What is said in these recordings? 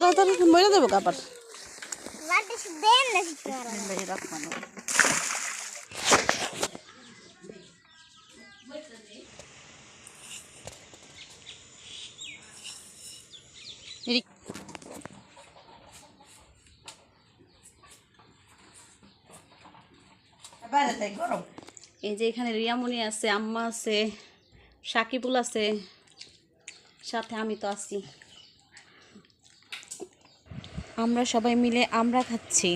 তাড়াতাড়ি মরে যাবো কাপড়। এই যে এখানে রিয়ামণি আছে, আম্মা আছে, সাকিবুল আছে, সাথে আমি তো আছি। আমরা সবাই মিলে আমরা খাচ্ছি।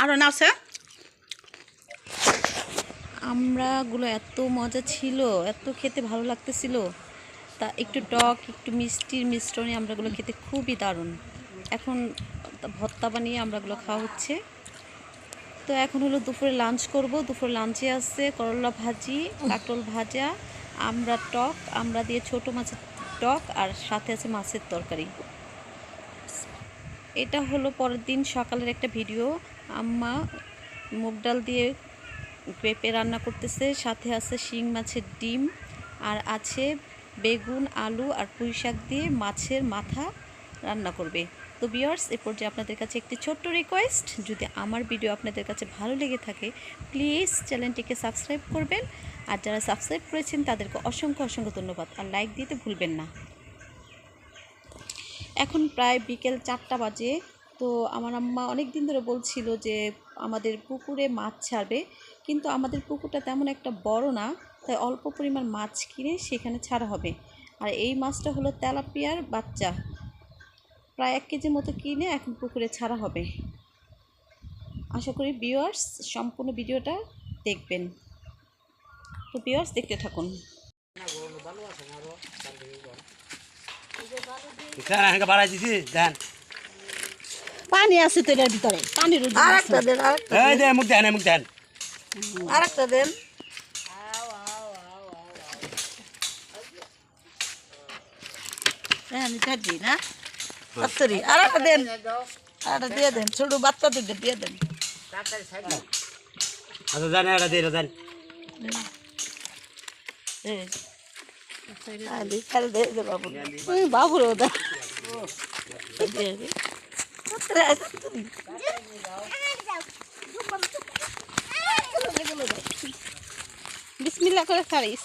আরো না আছে। আমরাগুলো এত মজা ছিল, এত খেতে ভালো লাগতেছিল। তা একটু টক একটু মিষ্টির মিশ্রণে আমরাগুলো খেতে খুবই দারুণ। এখন ভর্তা বানিয়ে আমরাগুলো খাওয়া হচ্ছে। তো এখন হলো দুপুরে লাঞ্চ করব। দুপুরে লাঞ্চে আছে করলা ভাজি, কাটল ভাজা, আমরা টক, আমরা দিয়ে ছোট মাছের টক, আর সাথে আছে মাছের তরকারি। এটা হলো পরের দিন সকালের একটা ভিডিও। আম্মা মুগ ডাল দিয়ে পেঁপে রান্না করতেছে, সাথে আছে শিং মাছের ডিম, আর আছে বেগুন আলু আর পুঁই শাক দিয়ে মাছের মাথা রান্না করবে। তো ভিউয়ার্স, এ পর্যায়ে আপনাদের কাছে একটি ছোট্ট রিকোয়েস্ট, যদি আমার ভিডিও আপনাদের কাছে ভালো লেগে থাকে প্লিজ চ্যানেলটিকে সাবস্ক্রাইব করবেন, আর যারা সাবস্ক্রাইব করেছেন তাদেরকে অসংখ্য অসংখ্য ধন্যবাদ, আর লাইক দিতে ভুলবেন না। এখন প্রায় বিকেল 4টা বাজে। তো আমার আম্মা অনেক দিন ধরে বলছিল যে আমাদের পুকুরে মাছ ছাড়বে, কিন্তু আমাদের পুকুরটা তেমন একটা বড় না, তাই অল্প পরিমাণ মাছ কিনে সেখানে ছাড়া হবে। আর এই মাছটা হলো তেলাপিয়ার বাচ্চা, প্রায় 1 কেজির মতো কিনে এখন পুকুরে ছাড়া হবে। আশা করি ভিউয়ার্স সম্পূর্ণ ভিডিওটা দেখবেন। তো ভিউয়ার্স দেখতে থাকুন। পানি আছে তো এর ভিতরে, পানির আরেকটা দেন, এই দে মুখ দেন, মুখ দেন, আরেকটা দেন। আমি কাটি না বাচ্চারি, আরেকটা দেন, আরেকটা দিয়ে দেন, ছোট বাচ্চা দুটো দিয়ে দেন। আচ্ছা জান, এটা দিয়ে দেন। আদি খেল দে দে বাবু, তুই বাবু রে দে। বিসমিল্লাহ করে ছাড়িস।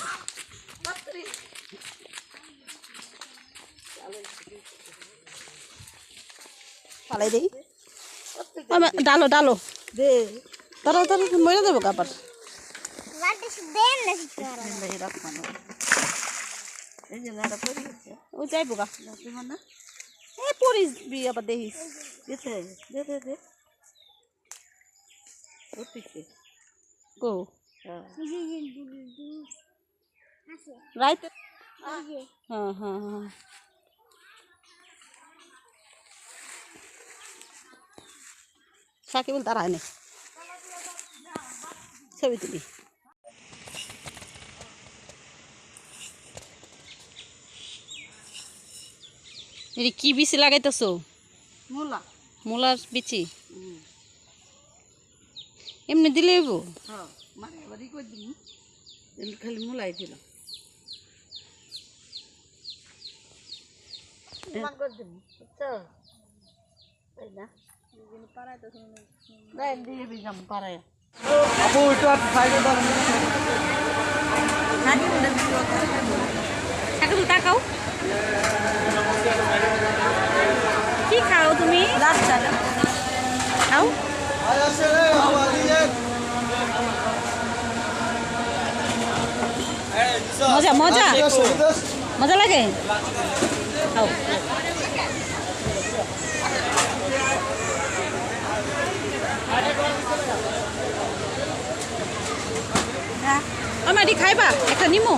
পালাই দেই, ডালো ডালো দে, তাড়াতাড়ি মরে যাবো কাপড়। ও যাইব গা না, এই পরিস আবার দেখিস দে দে দে দে কো রাইতে। হ্যাঁ হ্যাঁ হ্যাঁ, সাকিবুল দাঁড়ায় নে, ছবি তুলি। এটি কি বিচি লাগাইতেছ? মূলা, মূলার বিচি এমনি দিলে খালি মূলাই দিলাম। তাকাও, কি খাও তুমি? খাও মজা মজা মজা লাগে, খাও। আমার এটি খাইবা? একটা নিমো।